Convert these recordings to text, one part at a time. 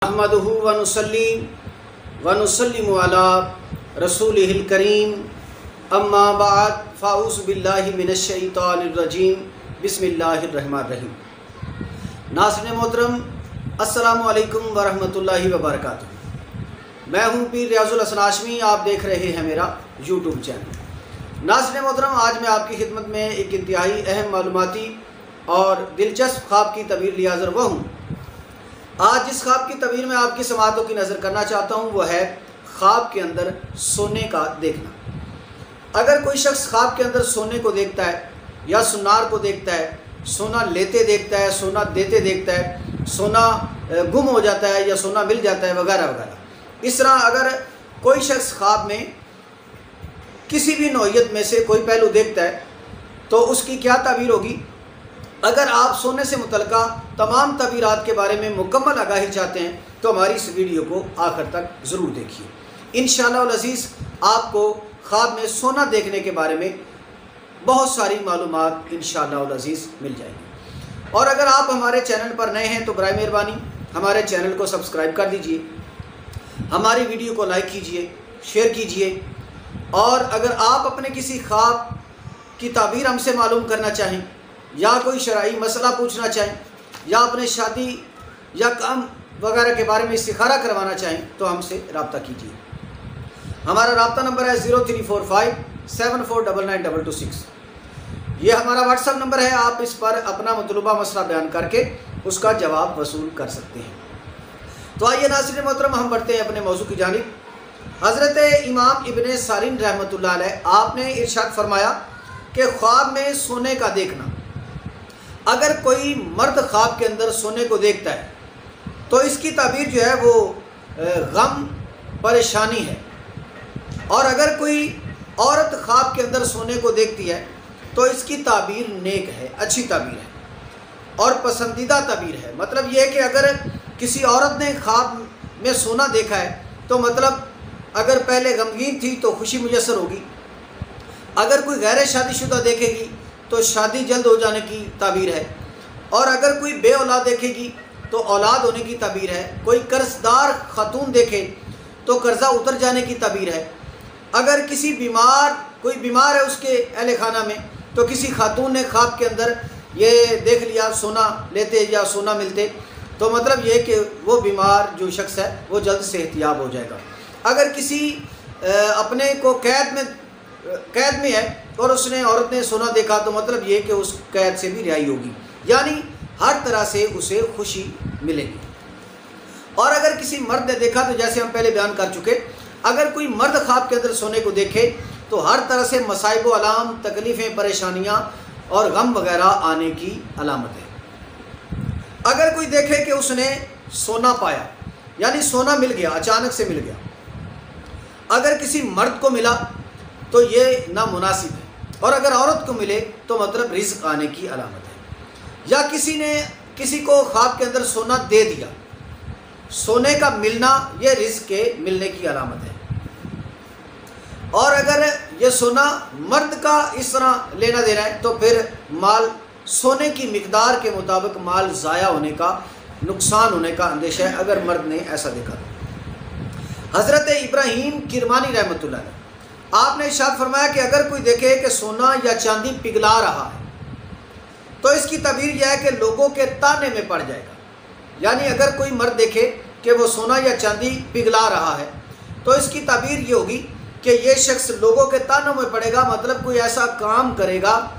अहमदुहु व नुसल्लिमु अला रसूलिहिल करीम अम्मा बाद फ़ाऊज़ु बिल्लाहि मिनश शैतानिर रजीम बिस्मिल्लाहिर रहमानिर रहीम। नाज़रीन मोहतरम, अस्सलामु अलैकुम व रहमतुल्लाहि व बरकातुहू। मैं हूँ पीर रियाजुल हसन हाशमी, आप देख रहे हैं मेरा यूट्यूब चैनल। नाज़रीन मोहतरम, आज मैं आपकी खिदमत में एक इंतहाई अहम मालूमाती और दिलचस्प ख्वाब की तबीर लिए हाज़िर हुआ हूँ। आज जिस ख्वाब की तबीर में आपकी समातों की नज़र करना चाहता हूँ वो है ख्वाब के अंदर सोने का देखना। अगर कोई शख्स ख्वाब के अंदर सोने को देखता है या सुनार को देखता है, सोना लेते देखता है, सोना देते देखता है, सोना गुम हो जाता है या सोना मिल जाता है वगैरह वगैरह, इस तरह अगर कोई शख्स ख्वाब में किसी भी नौइयत में से कोई पहलू देखता है तो उसकी क्या ताबीर होगी। अगर आप सोने से मुतल्लिका तमाम तबीरात के बारे में मुकम्मल आगाही चाहते हैं तो हमारी इस वीडियो को आखिर तक ज़रूर देखिए। इंशाअल्लाह अज़ीज़ आपको ख्वाब में सोना देखने के बारे में बहुत सारी मालूमात इंशाअल्लाह अज़ीज़ मिल जाएगी। और अगर आप हमारे चैनल पर नए हैं तो बराए मेहरबानी हमारे चैनल को सब्सक्राइब कर दीजिए, हमारी वीडियो को लाइक कीजिए, शेयर कीजिए। और अगर आप अपने किसी ख्वाब की ताबीर हमसे मालूम करना चाहें या कोई शरई मसला पूछना चाहें या अपने शादी या काम वगैरह के बारे में इस्तिखारा करवाना चाहें तो हमसे रब्ता कीजिए। हमारा रब्ता नंबर है 034574992226। ये हमारा व्हाट्सअप नंबर है, आप इस पर अपना मतलूबा मसला बयान करके उसका जवाब वसूल कर सकते हैं। तो आइए नाज़रीन मोहतरम, हम बढ़ते हैं अपने मौजू की जानिब। हज़रत इमाम इब्न सारिन रहमतुल्लाह अलैह आपने इरशाद फरमाया कि ख्वाब में सोने का देखना, अगर कोई मर्द ख्वाब के अंदर सोने को देखता है तो इसकी ताबीर जो है वो गम परेशानी है। और अगर कोई औरत ख्वाब के अंदर सोने को देखती है तो इसकी ताबीर नेक है, अच्छी ताबीर है और पसंदीदा ताबीर है। मतलब ये है कि अगर किसी औरत ने ख्वाब में सोना देखा है तो मतलब अगर पहले गमगीन थी तो खुशी मुयस्सर होगी। अगर कोई गैर शादीशुदा देखेगी तो शादी जल्द हो जाने की ताबीर है। और अगर कोई बे औलाद देखेगी तो औलाद होने की ताबीर है। कोई कर्जदार खातून देखे तो कर्जा उतर जाने की ताबीर है। अगर कोई बीमार है उसके अहल खाना में तो किसी खातून ने ख्वाब के अंदर ये देख लिया सोना लेते या सोना मिलते तो मतलब ये कि वो बीमार जो शख्स है वो जल्द सेहतयाब हो जाएगा। अगर किसी अपने को कैद में है और उसने औरत ने सोना देखा तो मतलब ये कि उस कैद से भी रिहाई होगी, यानी हर तरह से उसे खुशी मिलेगी। और अगर किसी मर्द ने देखा तो जैसे हम पहले बयान कर चुके, अगर कोई मर्द ख्वाब के अंदर सोने को देखे तो हर तरह से मसाइब व अलाम, तकलीफ़ें, परेशानियां और गम वगैरह आने की अलामत है। अगर कोई देखे कि उसने सोना पाया, यानी सोना मिल गया, अचानक से मिल गया, अगर किसी मर्द को मिला तो ये नामुनासिब है। और अगर औरत को मिले तो मतलब रिज़्क आने की अलामत है। या किसी ने किसी को ख्वाब के अंदर सोना दे दिया, सोने का मिलना ये रिज़्क के मिलने की अलामत है। और अगर ये सोना मर्द का इस तरह लेना देना है तो फिर माल सोने की मिकदार के मुताबिक माल ज़ाया होने का, नुकसान होने का अंदेशा है अगर मर्द ने ऐसा देखा। हज़रत इब्राहीम किरमानी रहमतुल्लाह अलैह आपने इरशाद फरमाया कि अगर कोई देखे कि सोना या चांदी पिघला रहा है तो इसकी तबीर यह है कि लोगों के ताने में पड़ जाएगा। यानी अगर कोई मर्द देखे कि वो सोना या चांदी पिघला रहा है तो इसकी तबीर ये होगी कि ये शख्स लोगों के तानों में पड़ेगा, मतलब कोई ऐसा काम करेगा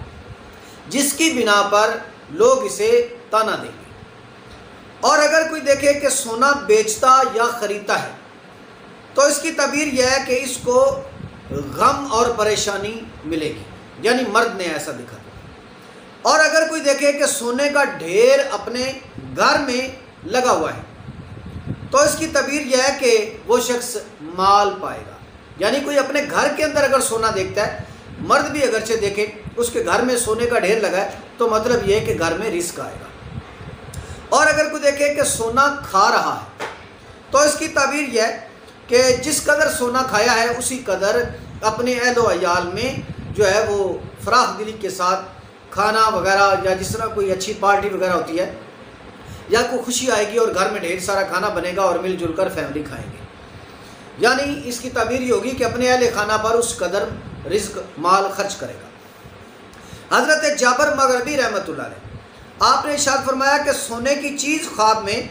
जिसकी बिना पर लोग इसे ताना देंगे। और अगर कोई देखे कि सोना बेचता या ख़रीदता है तो इसकी तबीर यह है कि इसको गम और परेशानी मिलेगी, यानी मर्द ने ऐसा देखा। और अगर कोई देखे कि सोने का ढेर अपने घर में लगा हुआ है तो इसकी तबीर यह है कि वो शख्स माल पाएगा। यानी कोई अपने घर के अंदर अगर सोना देखता है, मर्द भी अगरचे देखे उसके घर में सोने का ढेर लगा है तो मतलब ये है कि घर में रिस्क आएगा। और अगर कोई देखे कि सोना खा रहा है तो इसकी तबीर यह है कि जिस कदर सोना खाया है उसी कदर अपने अहलो अयाल में जो है वो फराख दिली के साथ खाना वगैरह या जिस तरह कोई अच्छी पार्टी वगैरह होती है یا کوئی خوشی آئے گی اور گھر میں ڈھیر سارا کھانا بنے گا اور مل جل کر فیملی کھائیں گے، یعنی اس کی تعبیر یہ ہوگی کہ اپنے اہل خانہ پر اس قدر رزق مال خرچ کرے گا۔ حضرت جابر مغربی رحمۃ اللہ علیہ آپ نے ارشاد فرمایا کہ سونے کی چیز خواب میں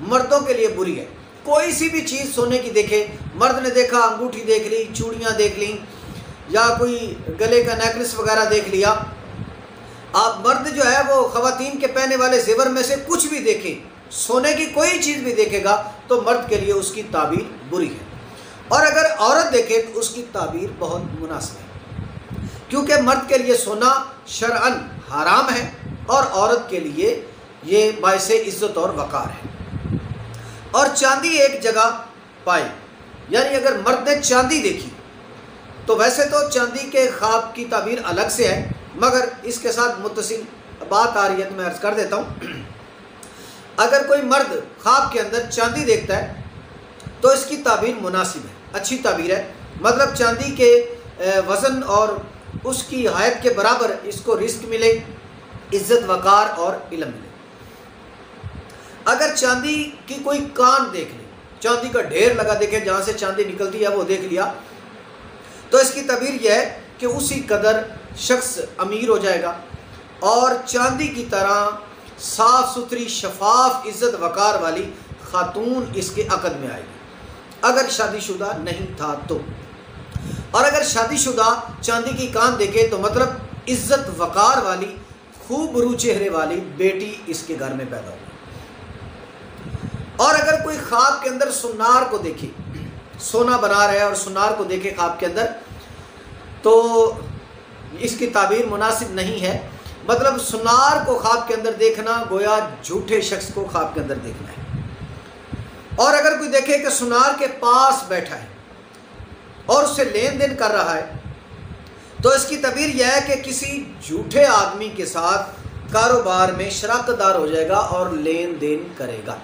مردوں کے لیے بری ہے۔ کوئی سی بھی چیز سونے کی دیکھے، مرد نے دیکھا انگوٹھی دیکھ لی، چوڑیاں دیکھ لیں، یا کوئی گلے کا نیکلس وغیرہ دیکھ لیا، آپ مرد جو ہے وہ خواتین کے پہننے والے زیور میں سے کچھ بھی دیکھیں، سونے کی کوئی چیز بھی دیکھے گا تو مرد کے لیے اس کی تعبیر بری ہے، اور اگر عورت دیکھے تو اس کی تعبیر بہت مناسب ہے، کیونکہ مرد کے لیے سونا شرعاً حرام ہے اور عورت کے لیے یہ باعث عزت اور وقار ہے۔ اور چاندی ایک جگہ پائی، یعنی اگر مرد نے چاندی دیکھی تو ویسے تو چاندی کے خواب کی تعبیر الگ سے ہے، مگر اس کے ساتھ متصل بات آ رہی ہے تو میں عرض کر دیتا ہوں۔ اگر کوئی مرد خواب کے اندر چاندی دیکھتا ہے تو اس کی تعبیر مناسب ہے، اچھی تعبیر ہے، مطلب چاندی کے وزن اور اس کی حیت کے برابر اس کو رزق ملے، عزت وقار اور علم ملے۔ اگر چاندی کی کوئی کان دیکھ لے، چاندی کا ڈھیر لگا دیکھے، جہاں سے چاندی نکلتی ہے وہ دیکھ لیا، تو اس کی تعبیر یہ ہے کہ اسی قدر شخص امیر ہو جائے گا اور چاندی کی طرح صاف ستھری شفاف عزت وقار والی خاتون اس کے عقد میں آئے گی، اگر شادی شدہ نہیں تھا تو۔ اور اگر شادی شدہ چاندی کی کان دیکھے تو مطلب عزت وقار والی خوب رو چہرے والی بیٹی اس کے گھر میں پیدا ہوگی۔ اور اگر کوئی خواب کے اندر سنار کو دیکھے، سونا بنا رہا ہے اور سنار کو دیکھے خواب کے اندر، تو اس کی تعبیر مناسب نہیں ہے، مطلب سنار کو خواب کے اندر دیکھنا گویا جھوٹے شخص کو خواب کے اندر دیکھنا ہے۔ اور اگر کوئی دیکھے کہ سنار کے پاس بیٹھا ہے اور اس سے لین دین کر رہا ہے تو اس کی تعبیر یہ ہے کہ کسی جھوٹے آدمی کے ساتھ کاروبار میں شراکت دار ہو جائے گا اور لین دین کرے گا۔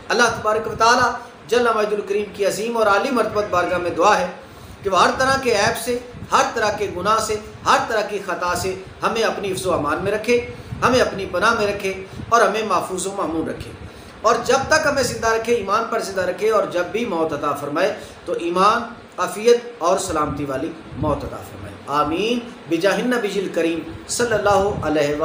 اللہ تبارک و تعالی جل مجد الکریم کی عظیم اور عالی مرتبت بارگاہ میں دعا ہے کہ وہ ہر طرح کے عیب سے، ہر طرح کے گناہ سے، ہر طرح کی خطا سے ہمیں اپنی حفظ و امان میں رکھے، ہمیں اپنی پناہ میں رکھے اور ہمیں محفوظ و مامون رکھے، اور جب تک ہمیں زندہ رکھے ایمان پر زندہ رکھے، اور جب بھی موت عطا فرمائے تو ایمان، عافیت اور سلامتی والی موت عطا فرمائے۔ آمین بجاہ النبی الکریم صلی اللہ علیہ وسلم۔